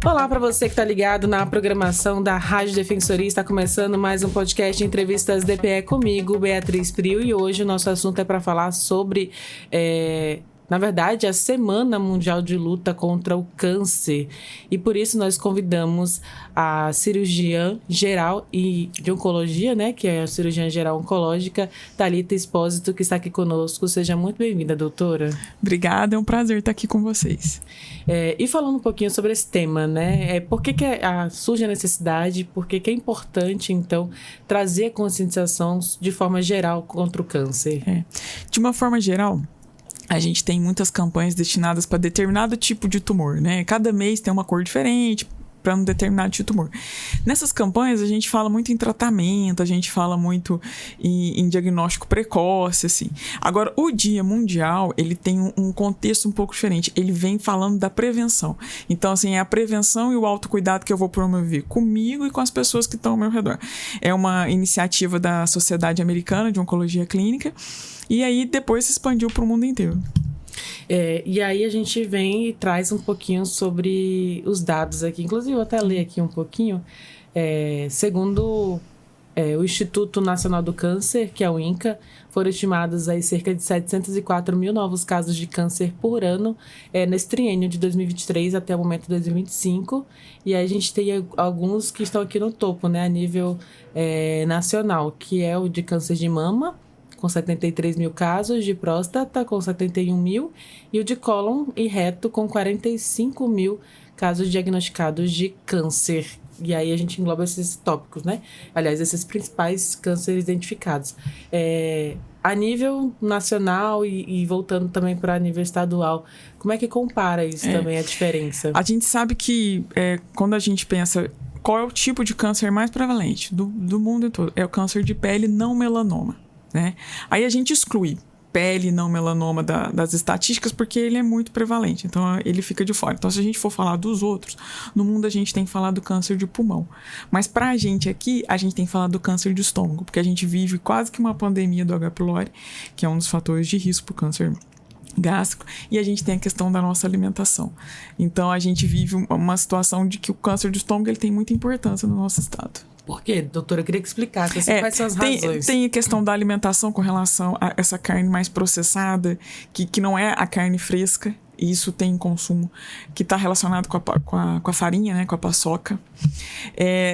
Olá para você que está ligado na programação da Rádio Defensoria. Está começando mais um podcast de entrevistas DPE comigo, Beatriz Prio. E hoje o nosso assunto é para falar sobre... Na verdade, a Semana Mundial de Luta contra o Câncer. E por isso nós convidamos a cirurgiã geral e de oncologia, né? Que é a cirurgiã geral oncológica, Thalita Espósito, que está aqui conosco. Seja muito bem-vinda, doutora. Obrigada, é um prazer estar aqui com vocês. E falando um pouquinho sobre esse tema, né? Por que surge a necessidade, por que é importante, então, trazer a conscientização de forma geral contra o câncer? De uma forma geral, a gente tem muitas campanhas destinadas para determinado tipo de tumor, né? Cada mês tem uma cor diferente para um determinado tipo de tumor. Nessas campanhas, a gente fala muito em tratamento, a gente fala muito em diagnóstico precoce, assim. Agora, o Dia Mundial, ele tem um contexto um pouco diferente. Ele vem falando da prevenção. Então, assim, é a prevenção e o autocuidado que eu vou promover comigo e com as pessoas que estão ao meu redor. É uma iniciativa da Sociedade Americana de Oncologia Clínica. E aí, depois se expandiu para o mundo inteiro. E aí a gente vem e traz um pouquinho sobre os dados aqui. Inclusive, eu até ler aqui um pouquinho. Segundo o Instituto Nacional do Câncer, que é o INCA, foram estimados aí cerca de 704 mil novos casos de câncer por ano nesse triênio de 2023 até o momento de 2025. E aí a gente tem alguns que estão aqui no topo, né, a nível nacional, que é o de câncer de mama, com 73 mil casos, de próstata com 71 mil e o de cólon e reto com 45 mil casos diagnosticados de câncer. E aí a gente engloba esses tópicos, né? Aliás, esses principais cânceres identificados. A nível nacional e voltando também para nível estadual, como é que compara isso também, a diferença? A gente sabe que quando a gente pensa qual é o tipo de câncer mais prevalente do mundo todo, é o câncer de pele não melanoma. Né? Aí a gente exclui pele não melanoma das estatísticas porque ele é muito prevalente, então ele fica de fora. Então, se a gente for falar dos outros, no mundo a gente tem que falar do câncer de pulmão. Mas pra gente aqui, a gente tem que falar do câncer de estômago, porque a gente vive quase que uma pandemia do H. pylori, que é um dos fatores de risco pro câncer gástrico, e a gente tem a questão da nossa alimentação. Então, a gente vive uma situação de que o câncer de estômago ele tem muita importância no nosso estado. Por quê, doutora? Eu queria que explicasse quais são as razões. Tem a questão da alimentação com relação a essa carne mais processada, que não é a carne fresca, e isso tem consumo que está relacionado com a farinha, né, com a paçoca.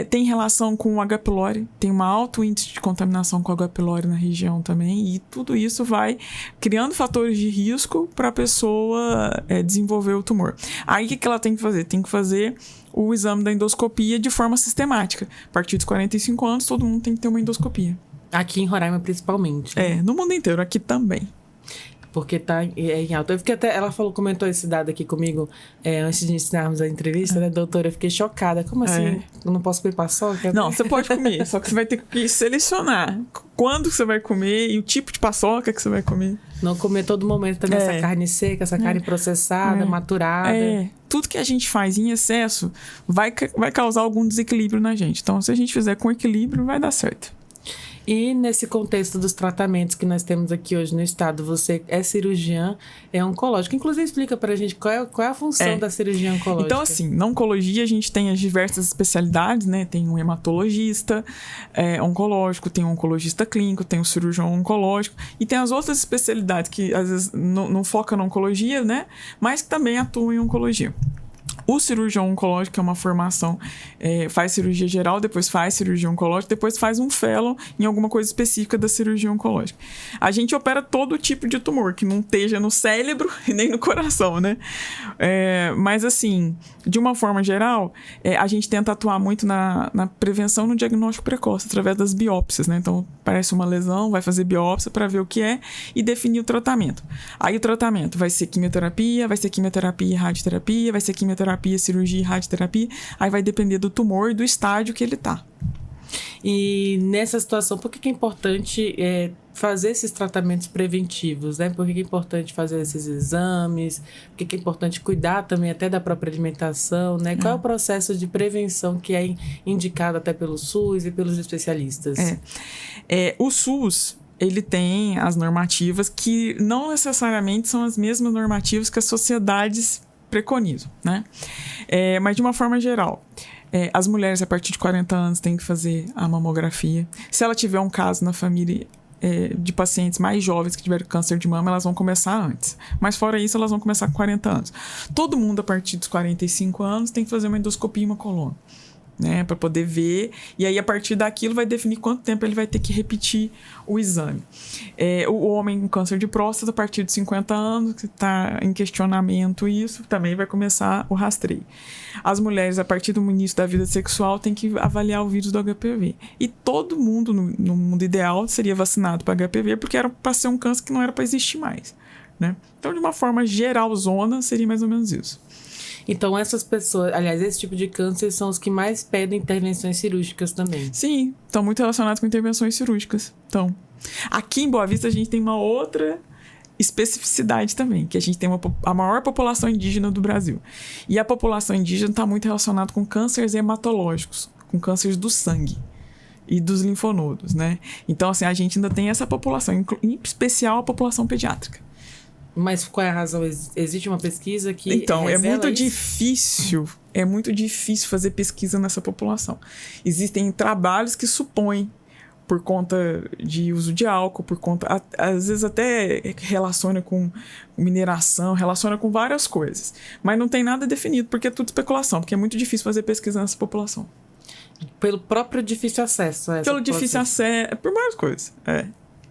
Tem relação com o H. pylori, tem um alto índice de contaminação com o H. pylori na região também, e tudo isso vai criando fatores de risco para a pessoa desenvolver o tumor. Aí o que ela tem que fazer? Tem que fazer o exame da endoscopia de forma sistemática. A partir dos 45 anos, todo mundo tem que ter uma endoscopia. Aqui em Roraima, principalmente. No mundo inteiro, aqui também. Porque tá em alta. Eu fiquei até, ela comentou esse dado aqui comigo antes de iniciarmos a entrevista, né, doutora? Eu fiquei chocada. Como assim? Eu não posso comer paçoca? Não, você pode comer, só que você vai ter que selecionar quando você vai comer e o tipo de paçoca que você vai comer. Não comer todo momento também essa carne seca, essa carne processada, maturada. Tudo que a gente faz em excesso vai causar algum desequilíbrio na gente. Então, se a gente fizer com equilíbrio, vai dar certo. E nesse contexto dos tratamentos que nós temos aqui hoje no estado, você é cirurgiã, é oncológica. Inclusive, explica pra gente qual é a função da cirurgia oncológica. Então, assim, na oncologia a gente tem as diversas especialidades, né? Tem um hematologista oncológico, tem um oncologista clínico, tem um cirurgião oncológico e tem as outras especialidades que às vezes não focam na oncologia, né? Mas que também atuam em oncologia. O cirurgião oncológico é uma formação, faz cirurgia geral, depois faz cirurgia oncológica, depois faz um fellow em alguma coisa específica da cirurgia oncológica. A gente opera todo tipo de tumor, que não esteja no cérebro e nem no coração, né? Mas assim, de uma forma geral, a gente tenta atuar muito na prevenção, no diagnóstico precoce, através das biópsias, né? Então, parece uma lesão, vai fazer biópsia para ver o que é e definir o tratamento. Aí o tratamento vai ser quimioterapia e radioterapia, vai ser quimioterapia, cirurgia e radioterapia, aí vai depender do tumor e do estágio que ele tá. E nessa situação, por que é importante fazer esses tratamentos preventivos, né? Por que é importante fazer esses exames? Por que é importante cuidar também até da própria alimentação, né? Qual é o processo de prevenção que é indicado até pelo SUS e pelos especialistas? O SUS, ele tem as normativas que não necessariamente são as mesmas normativas que as sociedades preconizam, né? Mas de uma forma geral, as mulheres a partir de 40 anos têm que fazer a mamografia. Se ela tiver um caso na família de pacientes mais jovens que tiveram câncer de mama, elas vão começar antes. Mas fora isso, elas vão começar com 40 anos. Todo mundo a partir dos 45 anos tem que fazer uma endoscopia e uma coluna, né, para poder ver, e aí a partir daquilo vai definir quanto tempo ele vai ter que repetir o exame. O homem com câncer de próstata, a partir de 50 anos, que está em questionamento isso, também vai começar o rastreio. As mulheres, a partir do início da vida sexual, tem que avaliar o vírus do HPV. E todo mundo, no mundo ideal, seria vacinado para HPV, porque era para ser um câncer que não era para existir mais, né? Então, de uma forma geralzona, seria mais ou menos isso. Então, essas pessoas, aliás, esse tipo de câncer são os que mais pedem intervenções cirúrgicas também. Sim, estão muito relacionados com intervenções cirúrgicas. Então, aqui em Boa Vista, a gente tem uma outra especificidade também, que a gente tem a maior população indígena do Brasil. E a população indígena está muito relacionada com cânceres hematológicos, com cânceres do sangue e dos linfonodos, né? Então, assim, a gente ainda tem essa população, em especial a população pediátrica. Mas qual é a razão? Existe uma pesquisa que então, é muito isso? difícil fazer pesquisa nessa população. Existem trabalhos que supõem, por conta de uso de álcool, por conta, às vezes até relaciona com mineração, relaciona com várias coisas. Mas não tem nada definido, porque é tudo especulação, porque é muito difícil fazer pesquisa nessa população. Pelo próprio difícil acesso a essa Pelo difícil acesso, por várias coisas,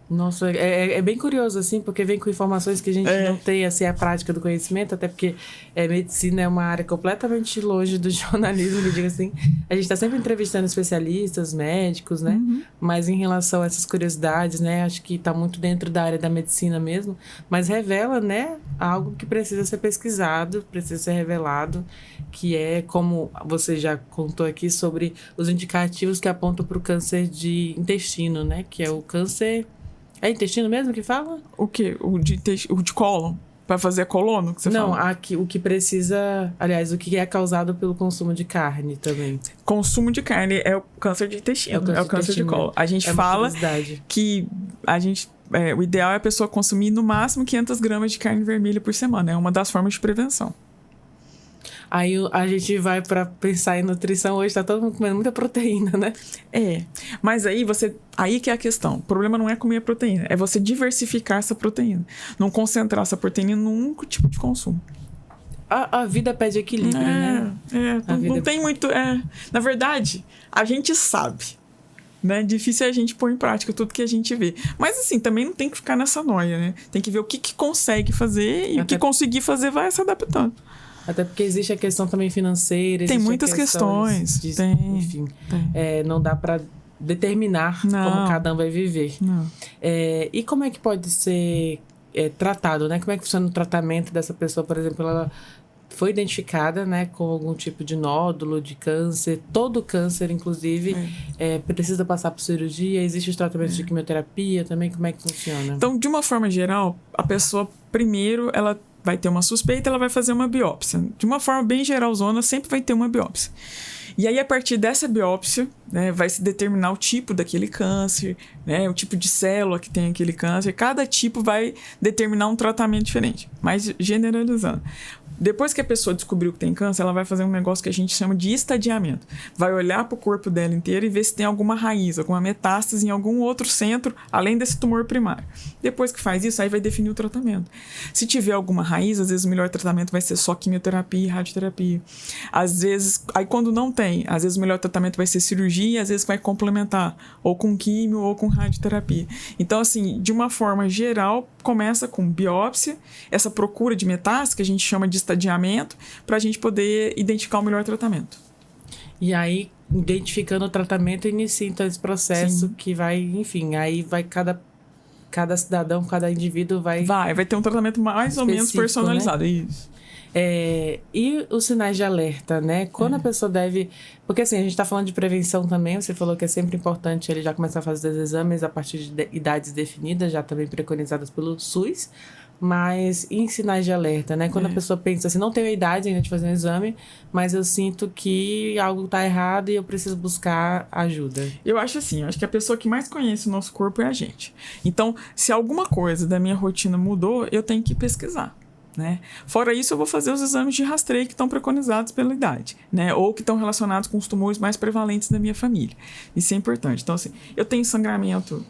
Nossa, é bem curioso, assim, porque vem com informações que a gente não tem, assim, a prática do conhecimento, até porque medicina é uma área completamente longe do jornalismo, que digo assim. A gente está sempre entrevistando especialistas, médicos, né? Uhum. Mas em relação a essas curiosidades, né? Acho que está muito dentro da área da medicina mesmo, mas revela, né? Algo que precisa ser pesquisado, precisa ser revelado, que é, como você já contou aqui, sobre os indicativos que apontam para o câncer de intestino, né? Que é o câncer... É intestino mesmo que fala? O quê? O de cólon? Pra fazer a colono que você fala? Não, o que precisa... Aliás, o que é causado pelo consumo de carne também. Consumo de carne é o câncer de intestino. É o câncer de cólon. A gente fala que o ideal é a pessoa consumir no máximo 500 gramas de carne vermelha por semana. É uma das formas de prevenção. Aí a gente vai pra pensar em nutrição, hoje tá todo mundo comendo muita proteína, né? Mas aí que é a questão. O problema não é comer a proteína, é você diversificar essa proteína. Não concentrar essa proteína num único tipo de consumo. A vida pede equilíbrio, né? Não tem muito... Na verdade, a gente sabe, né? Difícil é a gente pôr em prática tudo que a gente vê. Mas assim, também não tem que ficar nessa noia, né? Tem que ver o que consegue fazer e o que conseguir fazer vai se adaptando. Até porque existe a questão também financeira. Tem muitas questões. Enfim, não dá para determinar como cada um vai viver. E como é que pode ser tratado, né? Como é que funciona o tratamento dessa pessoa, por exemplo, ela foi identificada, né, com algum tipo de nódulo, de câncer, todo câncer, inclusive, precisa passar por cirurgia, existem os tratamentos de quimioterapia também, como é que funciona? Então, de uma forma geral, a pessoa, primeiro, ela vai ter uma suspeita, ela vai fazer uma biópsia. De uma forma bem geralzona, sempre vai ter uma biópsia. E aí, a partir dessa biópsia, né, vai se determinar o tipo daquele câncer, né, o tipo de célula que tem aquele câncer. Cada tipo vai determinar um tratamento diferente, mas generalizando. Depois que a pessoa descobriu que tem câncer, ela vai fazer um negócio que a gente chama de estadiamento. Vai olhar para o corpo dela inteiro e ver se tem alguma raiz, alguma metástase em algum outro centro, além desse tumor primário. Depois que faz isso, aí vai definir o tratamento. Se tiver alguma raiz, às vezes o melhor tratamento vai ser só quimioterapia e radioterapia. Às vezes, aí quando não tem, às vezes o melhor tratamento vai ser cirurgia e às vezes vai complementar, ou com químio ou com radioterapia. Então, assim, de uma forma geral, começa com biópsia, essa procura de metástase, que a gente chama de estadiamento, para a gente poder identificar o melhor tratamento. E aí, identificando o tratamento, inicia então esse processo que vai, enfim, aí vai cada cidadão, cada indivíduo vai ter um tratamento mais ou menos personalizado, né? Isso. E os sinais de alerta, né? Quando a pessoa deve... Porque assim, a gente tá falando de prevenção também, você falou que é sempre importante ele já começar a fazer os exames a partir de idades definidas, já também preconizadas pelo SUS, mas em sinais de alerta, né? Quando a pessoa pensa assim, não tenho a idade ainda de fazer um exame, mas eu sinto que algo tá errado e eu preciso buscar ajuda. Eu acho assim, que a pessoa que mais conhece o nosso corpo é a gente. Então, se alguma coisa da minha rotina mudou, eu tenho que pesquisar. né? Fora isso, eu vou fazer os exames de rastreio que estão preconizados pela idade, né? Ou que estão relacionados com os tumores mais prevalentes da minha família. Isso é importante. Então, assim, eu tenho sangramento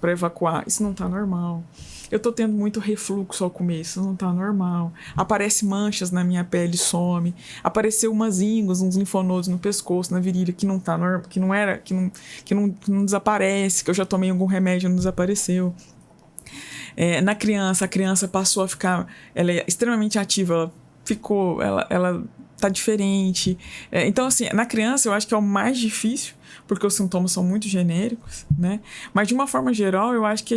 para evacuar, isso não está normal. Eu tô tendo muito refluxo ao comer, isso não tá normal. Aparece manchas na minha pele, some. Apareceu umas ínguas, uns linfonodos no pescoço, na virilha, que não tá que não desaparece, que eu já tomei algum remédio e não desapareceu. Na criança, a criança passou a ficar, ela é extremamente ativa, ela tá diferente. Então, assim, na criança eu acho que é o mais difícil, porque os sintomas são muito genéricos, né? Mas de uma forma geral, eu acho que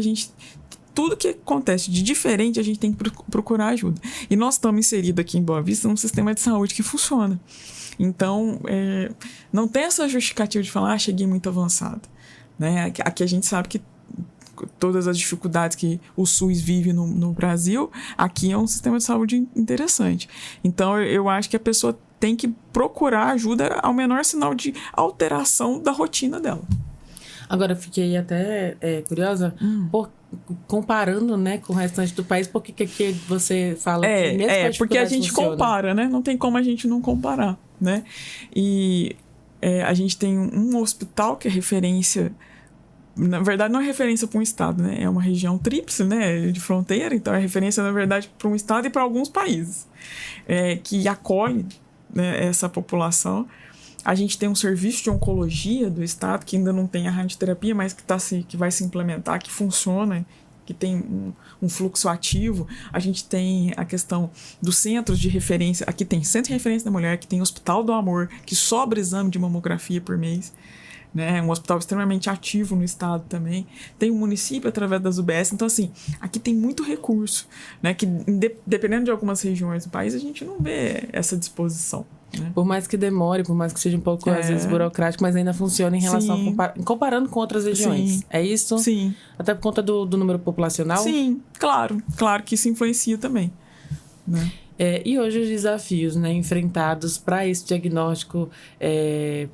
tudo que acontece de diferente, a gente tem que procurar ajuda. E nós estamos inseridos aqui em Boa Vista num sistema de saúde que funciona. Então, não tem essa justificativa de falar, cheguei muito avançado. Né? Aqui a gente sabe que todas as dificuldades que o SUS vive no Brasil, aqui é um sistema de saúde interessante. Então, eu acho que a pessoa tem que procurar ajuda ao menor sinal de alteração da rotina dela. Agora, eu fiquei até curiosa, comparando, né, com o restante do país, por que aqui você fala que mesmo porque a gente compara, né? Não tem como a gente não comparar, né? E a gente tem um hospital que é referência, na verdade não é referência para um estado, né? É uma região tríplice, né, de fronteira, então é referência, na verdade, para um estado e para alguns países, que acolhe, né, essa população. A gente tem um serviço de oncologia do estado que ainda não tem a radioterapia, mas que vai se implementar, que funciona, que tem um fluxo ativo. A gente tem a questão dos centros de referência. Aqui tem Centro de Referência da Mulher, que tem Hospital do Amor, que sobra exame de mamografia por mês. Né? Um hospital extremamente ativo no estado também. Tem o município através das UBS. Então, assim, aqui tem muito recurso, né? Que dependendo de algumas regiões do país, a gente não vê essa disposição. Né? Por mais que demore, por mais que seja um pouco, às vezes, burocrático, mas ainda funciona em relação comparando com outras regiões. Sim. É isso? Sim. Até por conta do número populacional? Sim, claro. Claro que isso influencia também. Né? E hoje os desafios, né, enfrentados para esse diagnóstico,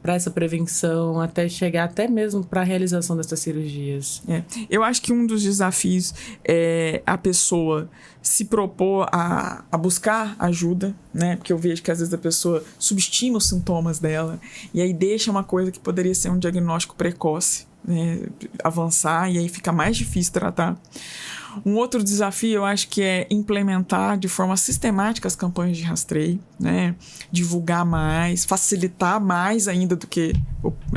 para essa prevenção, até chegar até mesmo para a realização dessas cirurgias. Eu acho que um dos desafios é a pessoa se propor a buscar ajuda, né? Porque eu vejo que às vezes a pessoa subestima os sintomas dela e aí deixa uma coisa que poderia ser um diagnóstico precoce, né, avançar, e aí fica mais difícil tratar. Um outro desafio, eu acho que é implementar de forma sistemática as campanhas de rastreio, né? Divulgar mais, facilitar mais ainda do que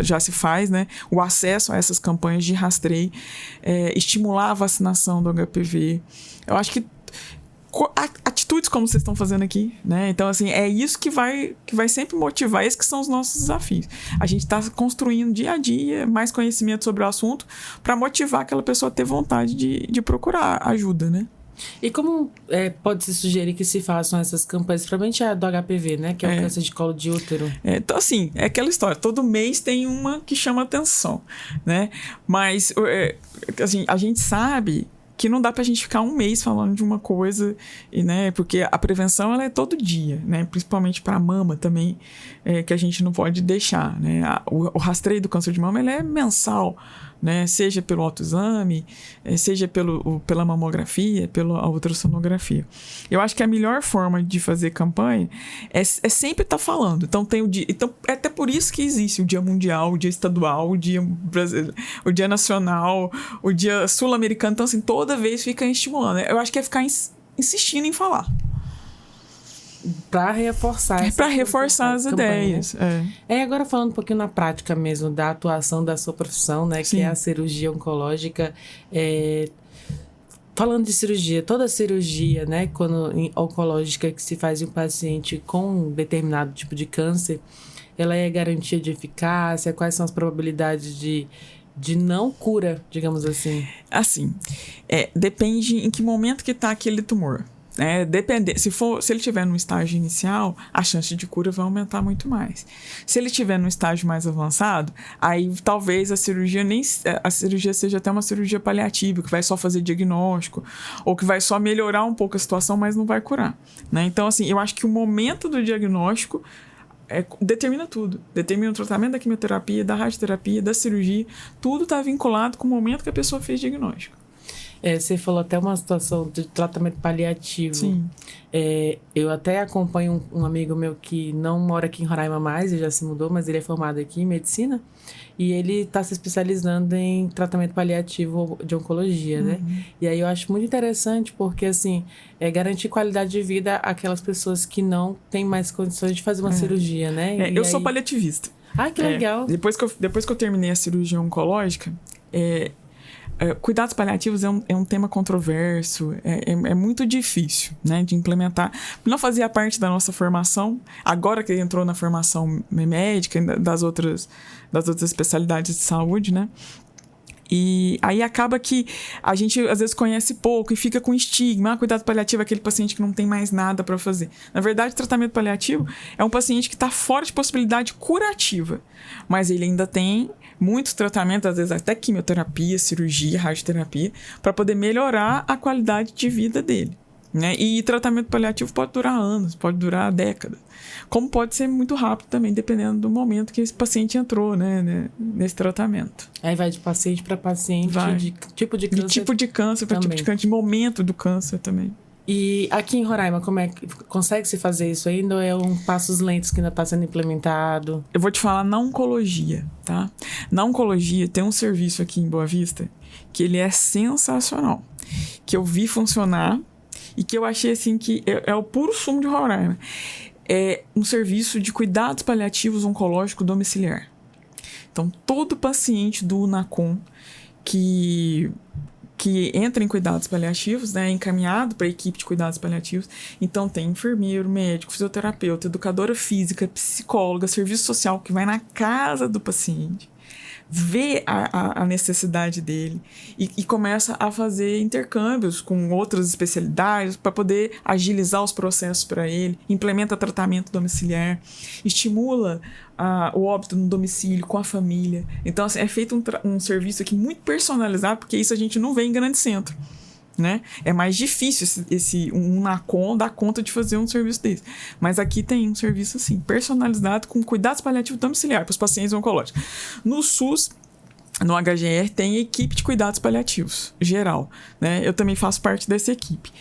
já se faz, né? O acesso a essas campanhas de rastreio, estimular a vacinação do HPV. Eu acho que atitudes como vocês estão fazendo aqui, né? Então, assim, é isso que vai sempre motivar, esses que são os nossos desafios. A gente está construindo dia a dia mais conhecimento sobre o assunto para motivar aquela pessoa a ter vontade de procurar ajuda, né? E como pode-se sugerir que se façam essas campanhas, principalmente a do HPV, né? Que é o câncer de colo de útero. Então, assim, é aquela história. Todo mês tem uma que chama atenção, né? Mas, assim, a gente sabe que não dá pra gente ficar um mês falando de uma coisa, né? Porque a prevenção, ela é todo dia, né? Principalmente para a mama também, que a gente não pode deixar, né? O rastreio do câncer de mama, ele é mensal, né? Seja pelo autoexame, seja pela mamografia, pela ultrassonografia. Eu acho que a melhor forma de fazer campanha é sempre estar falando. Então, tem o dia. Então, é até por isso que existe o Dia Mundial, o Dia Estadual, o Dia Brasileiro, o Dia Nacional, o Dia Sul-Americano. Então, assim, toda vez fica estimulando. Eu acho que é ficar insistindo em falar. Para reforçar as ideias. Agora falando um pouquinho na prática mesmo da atuação da sua profissão, né? Sim. Que é a cirurgia oncológica. Falando de cirurgia, toda cirurgia, né? Oncológica que se faz em um paciente com um determinado tipo de câncer, ela é garantia de eficácia? Quais são as probabilidades de não cura, digamos assim? Assim, depende em que momento que está aquele tumor. Se ele estiver no estágio inicial, a chance de cura vai aumentar muito mais. Se ele estiver no estágio mais avançado, aí talvez a cirurgia seja até uma cirurgia paliativa, que vai só fazer diagnóstico, ou que vai só melhorar um pouco a situação, mas não vai curar, né? Então, assim, eu acho que o momento do diagnóstico determina tudo. Determina o tratamento da quimioterapia, da radioterapia, da cirurgia. Tudo está vinculado com o momento que a pessoa fez diagnóstico. Você falou até uma situação de tratamento paliativo. Sim. Eu até acompanho um amigo meu que não mora aqui em Roraima mais, ele já se mudou, mas ele é formado aqui em medicina. E ele está se especializando em tratamento paliativo de oncologia, né? E aí eu acho muito interessante porque, assim, garantir qualidade de vida àquelas pessoas que não têm mais condições de fazer uma cirurgia, né? Eu sou paliativista. Ah, que legal. Depois que eu terminei a cirurgia oncológica, cuidados paliativos é um tema controverso, é muito difícil, né, de implementar. Não fazia parte da nossa formação, agora que entrou na formação médica e das outras especialidades de saúde, né? E aí acaba que a gente às vezes conhece pouco e fica com estigma. Cuidado paliativo é aquele paciente que não tem mais nada para fazer. Na verdade, o tratamento paliativo é um paciente que está fora de possibilidade curativa, mas ele ainda tem muitos tratamentos, às vezes até quimioterapia, cirurgia, radioterapia, para poder melhorar a qualidade de vida dele, né? E tratamento paliativo pode durar anos, pode durar décadas. Como pode ser muito rápido também, dependendo do momento que esse paciente entrou, né, nesse tratamento. Aí vai de paciente para paciente, de tipo de câncer. De tipo de câncer para tipo de câncer, de momento do câncer também. E aqui em Roraima, como é que consegue-se fazer isso ainda ou é passos lentos que ainda está sendo implementado? Eu vou te falar na oncologia, tá? Na oncologia tem um serviço aqui em Boa Vista que ele é sensacional, que eu vi funcionar e que eu achei assim que é o puro sumo de Roraima. É um serviço de cuidados paliativos oncológico domiciliar. Então, todo paciente do UNACOM que entra em cuidados paliativos, né, é encaminhado para a equipe de cuidados paliativos. Então, tem enfermeiro, médico, fisioterapeuta, educadora física, psicóloga, serviço social que vai na casa do paciente, vê a necessidade dele e começa a fazer intercâmbios com outras especialidades para poder agilizar os processos para ele, implementa tratamento domiciliar, estimula o óbito no domicílio com a família. Então, assim, é feito um serviço aqui muito personalizado, porque isso a gente não vê em grande centro, né? É mais difícil um NACOM dar conta de fazer um serviço desse. Mas aqui tem um serviço assim, personalizado com cuidados paliativos domiciliar para os pacientes oncológicos. No SUS, no HGR, tem equipe de cuidados paliativos, geral, né? Eu também faço parte dessa equipe,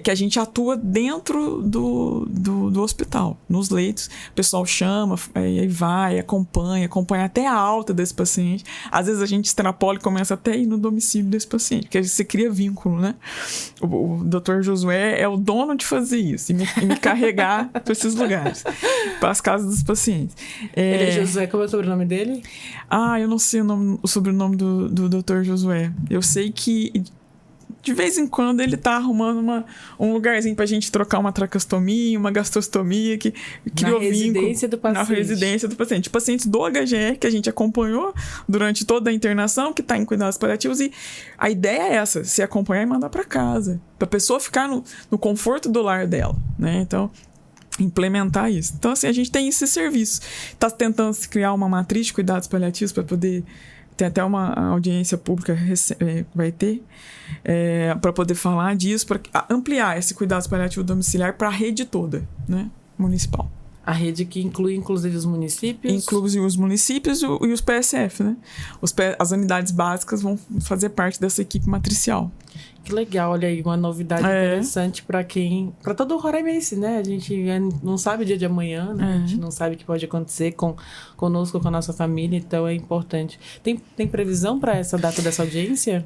que a gente atua dentro do hospital, nos leitos. O pessoal chama, aí vai, acompanha até a alta desse paciente. Às vezes a gente extrapola e começa até a ir no domicílio desse paciente, porque você cria vínculo, né? O Dr. Josué é o dono de fazer isso, e me carregar para esses lugares, para as casas dos pacientes. Ele é Josué, como é o sobrenome dele? Eu não sei o sobrenome do Dr. Josué. Eu sei que de vez em quando ele tá arrumando um lugarzinho pra gente trocar uma tracostomia, uma gastrostomia, que criou vínculo. Na residência do paciente. De pacientes do HGR que a gente acompanhou durante toda a internação, que tá em cuidados paliativos, e a ideia é essa, se acompanhar e mandar pra casa, pra pessoa ficar no conforto do lar dela, né? Então, implementar isso. Então, assim, a gente tem esse serviço. Está tentando se criar uma matriz de cuidados paliativos para poder... Tem até uma audiência pública vai ter, para poder falar disso, para ampliar esse cuidados paliativo domiciliar para a rede toda, né, municipal. A rede que inclui, inclusive, os municípios? Inclui os municípios e os PSF, né? As unidades básicas vão fazer parte dessa equipe matricial. Que legal, olha aí, uma novidade interessante para todo o roraimense, né? A gente não sabe o dia de amanhã, né? A gente não sabe o que pode acontecer conosco, com a nossa família, então é importante. Tem previsão para essa data dessa audiência?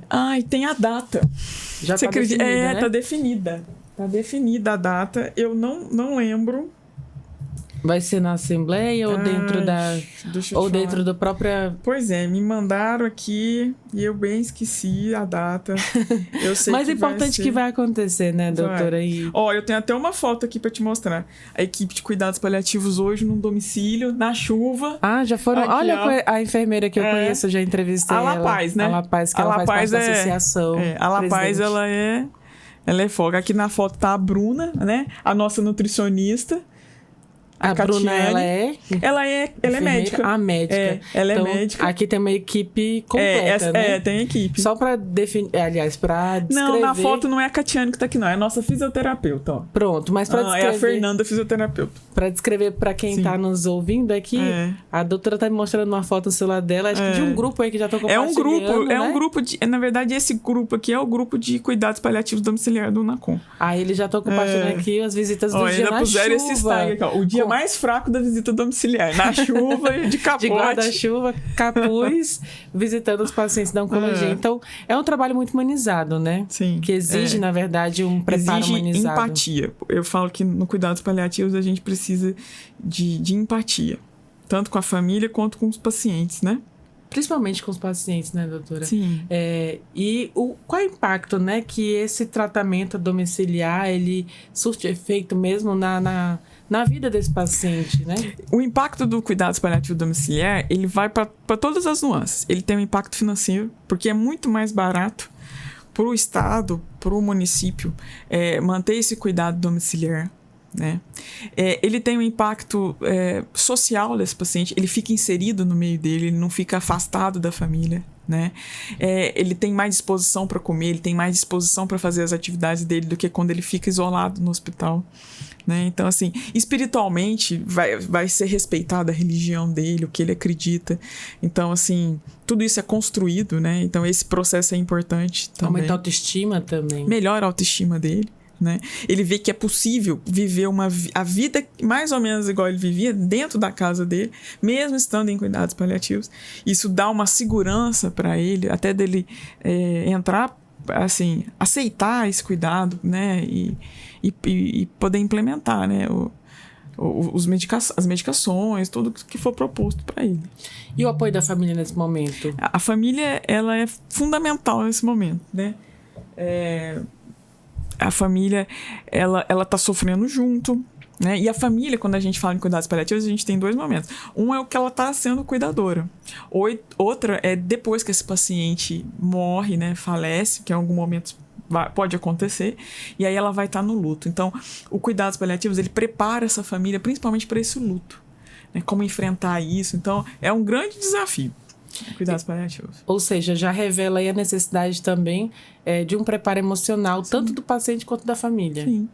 Tem a data. Já está definida, né? Tá definida. Tá definida a data. Eu não lembro. Vai ser na Assembleia ou dentro da própria... Pois é, me mandaram aqui e eu bem esqueci a data. Eu sei Mas é importante que vai acontecer, né, doutora? Eu tenho até uma foto aqui pra te mostrar. A equipe de cuidados paliativos hoje num domicílio, na chuva. Já foram... Aqui, olha a enfermeira que eu conheço, eu já entrevistei ela. A Lapaz, né? A Lapaz, que ela faz parte da associação. A Lapaz, ela é foga. Aqui na foto tá a Bruna, né? A nossa nutricionista. A Bruna, ela é médica. A médica. Ela então, é médica. Aqui tem uma equipe completa, né? Tem equipe. Só pra definir, aliás, pra descrever... Não, na foto não é a Catiane que tá aqui, não. É a nossa fisioterapeuta, ó. Pronto, mas pra descrever... É a Fernanda, fisioterapeuta. Pra descrever pra quem tá nos ouvindo aqui, a doutora tá me mostrando uma foto no celular dela, acho que de um grupo aí que já tô compartilhando, É um grupo de... Na verdade, esse grupo aqui é o grupo de cuidados paliativos domiciliar do UNACOM. Aí eles já estão compartilhando aqui as visitas do dia na chuva. Puseram esse tag aqui, ó. O dia mais fraco da visita domiciliar. Na chuva e de capote. De guarda-chuva, capuz, visitando os pacientes da oncologia. Então, é um trabalho muito humanizado, né? Sim. Que exige, na verdade, um preparo humanizado. Empatia. Eu falo que no cuidados paliativos a gente precisa de empatia. Tanto com a família quanto com os pacientes, né? Principalmente com os pacientes, né, doutora? Sim. E qual é o impacto, né, que esse tratamento domiciliar, ele surte efeito mesmo na vida desse paciente, né? O impacto do cuidados paliativos domiciliar, ele vai para todas as nuances. Ele tem um impacto financeiro, porque é muito mais barato para o Estado, para o município, manter esse cuidado domiciliar, né? Ele tem um impacto social desse paciente, ele fica inserido no meio dele, ele não fica afastado da família, né? Ele tem mais disposição para comer, ele tem mais disposição para fazer as atividades dele do que quando ele fica isolado no hospital, né? Então, assim, espiritualmente vai ser respeitada a religião dele, o que ele acredita. Então, assim, tudo isso é construído, né? Então, esse processo é importante também. Aumenta a autoestima também. Melhora a autoestima dele. Né? Ele vê que é possível viver a vida mais ou menos igual ele vivia dentro da casa dele, mesmo estando em cuidados paliativos. Isso dá uma segurança para ele, até dele entrar, assim, aceitar esse cuidado, né? E poder implementar, né? As medicações, tudo que for proposto para ele. E o apoio da família nesse momento? A família, ela é fundamental nesse momento, né? A família, ela tá sofrendo junto, né? E a família, quando a gente fala em cuidados paliativos, a gente tem dois momentos. Um é o que ela tá sendo cuidadora. Outra é depois que esse paciente morre, né? Falece, que em algum momento pode acontecer, e aí ela vai estar no luto. Então, o cuidados paliativos, ele prepara essa família principalmente para esse luto, né? Como enfrentar isso. Então, é um grande desafio. Cuidados paliativos. Ou seja, já revela aí a necessidade também de um preparo emocional, sim, tanto do paciente quanto da família. Sim.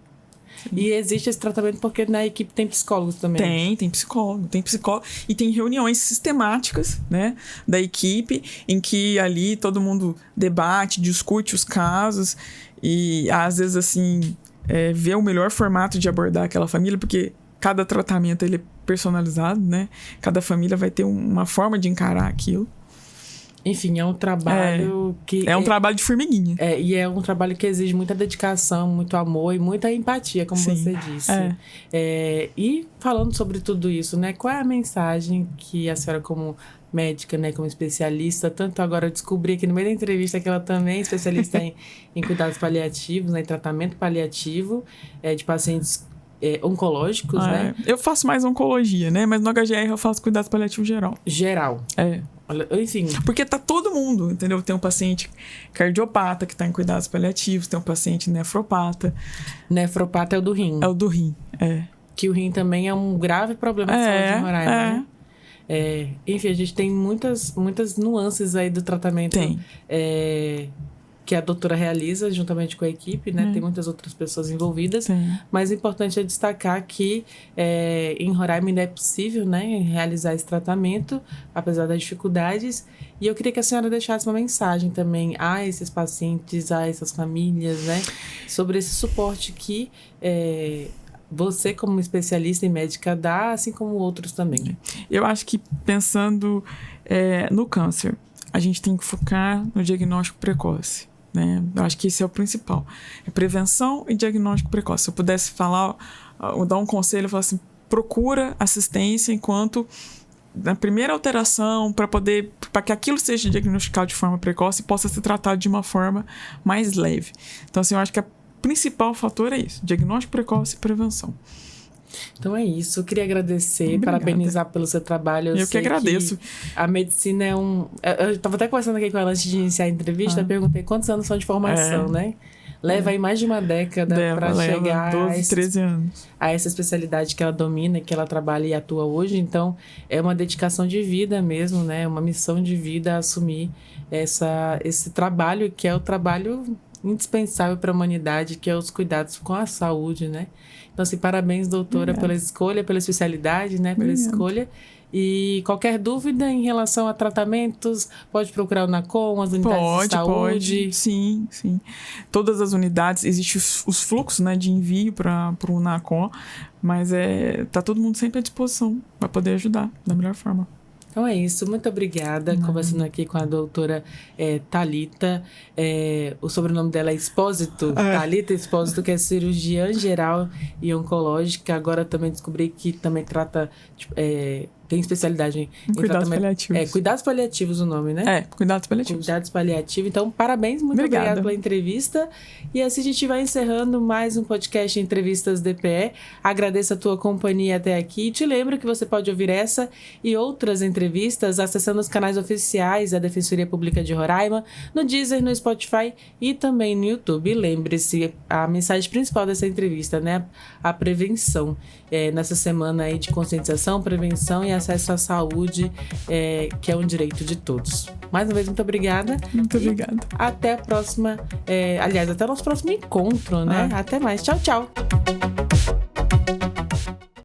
E existe esse tratamento porque na equipe tem psicólogos também. Tem psicólogo e tem reuniões sistemáticas, né, da equipe, em que ali todo mundo debate, discute os casos e às vezes assim vê o melhor formato de abordar aquela família, porque cada tratamento ele é personalizado, né? Cada família vai ter uma forma de encarar aquilo. Enfim, é um trabalho que... É um trabalho de formiguinha. E é um trabalho que exige muita dedicação, muito amor e muita empatia, como sim, você disse. E falando sobre tudo isso, né? Qual é a mensagem que a senhora, como médica, né, como especialista, tanto agora eu descobri aqui no meio da entrevista que ela também é especialista em cuidados paliativos, né, em tratamento paliativo de pacientes oncológicos, né? Eu faço mais oncologia, né? Mas no HGR eu faço cuidados paliativos geral. Geral. Enfim. Porque tá todo mundo, entendeu? Tem um paciente cardiopata que tá em cuidados paliativos, tem um paciente nefropata. Nefropata é o do rim. É o do rim, Que o rim também é um grave problema de saúde em Roraima, né? Enfim, a gente tem muitas nuances aí do tratamento. Tem. Que a doutora realiza juntamente com a equipe, né? Tem muitas outras pessoas envolvidas. Sim. Mas o importante é destacar que em Roraima ainda é possível, né, realizar esse tratamento, apesar das dificuldades. E eu queria que a senhora deixasse uma mensagem também a esses pacientes, a essas famílias, né? Sobre esse suporte que você, como especialista em médica, dá, assim como outros também. Eu acho que pensando no câncer, a gente tem que focar no diagnóstico precoce. Né? Eu acho que esse é o principal. É prevenção e diagnóstico precoce. Se eu pudesse falar, dar um conselho, eu falo assim, procura assistência enquanto na primeira alteração, para que aquilo seja diagnosticado de forma precoce e possa ser tratado de uma forma mais leve. Então, assim, eu acho que o principal fator é isso, diagnóstico precoce e prevenção. Então é isso, eu queria agradecer, parabenizar pelo seu trabalho. Eu que agradeço. A medicina eu estava até conversando aqui com ela antes de iniciar a entrevista, eu perguntei quantos anos são de formação, né? leva aí mais de uma década para chegar 12, 13 anos. A essa especialidade que ela domina, que ela trabalha e atua hoje. Então, é uma dedicação de vida mesmo, né? Uma missão de vida assumir esse trabalho, que é o trabalho indispensável para a humanidade, que é os cuidados com a saúde, né? Então, assim, parabéns, doutora, pela escolha, pela especialidade, né? Pela escolha. E qualquer dúvida em relação a tratamentos, pode procurar o NACOM, as unidades de saúde? Pode, sim. Todas as unidades, existem os fluxos, né, de envio para o NACOM, mas tá todo mundo sempre à disposição para poder ajudar da melhor forma. Então é isso, muito obrigada. Conversando aqui com a doutora Thalita. O sobrenome dela é Expósito. Thalita Expósito, que é cirurgiã geral e oncológica. Agora também descobri que também trata... tem especialidade em cuidados paliativos. Cuidados paliativos o nome, né? Cuidados paliativos. Cuidados paliativos. Então, parabéns, muito obrigada pela entrevista. E assim a gente vai encerrando mais um podcast Entrevistas DPE. Agradeço a tua companhia até aqui. E te lembro que você pode ouvir essa e outras entrevistas acessando os canais oficiais da Defensoria Pública de Roraima, no Deezer, no Spotify e também no YouTube. E lembre-se, a mensagem principal dessa entrevista, né? A prevenção. Nessa semana aí de conscientização, prevenção e acesso à saúde, que é um direito de todos. Mais uma vez, muito obrigada. Muito obrigada. Até a próxima, até o nosso próximo encontro, né? Até mais. Tchau, tchau.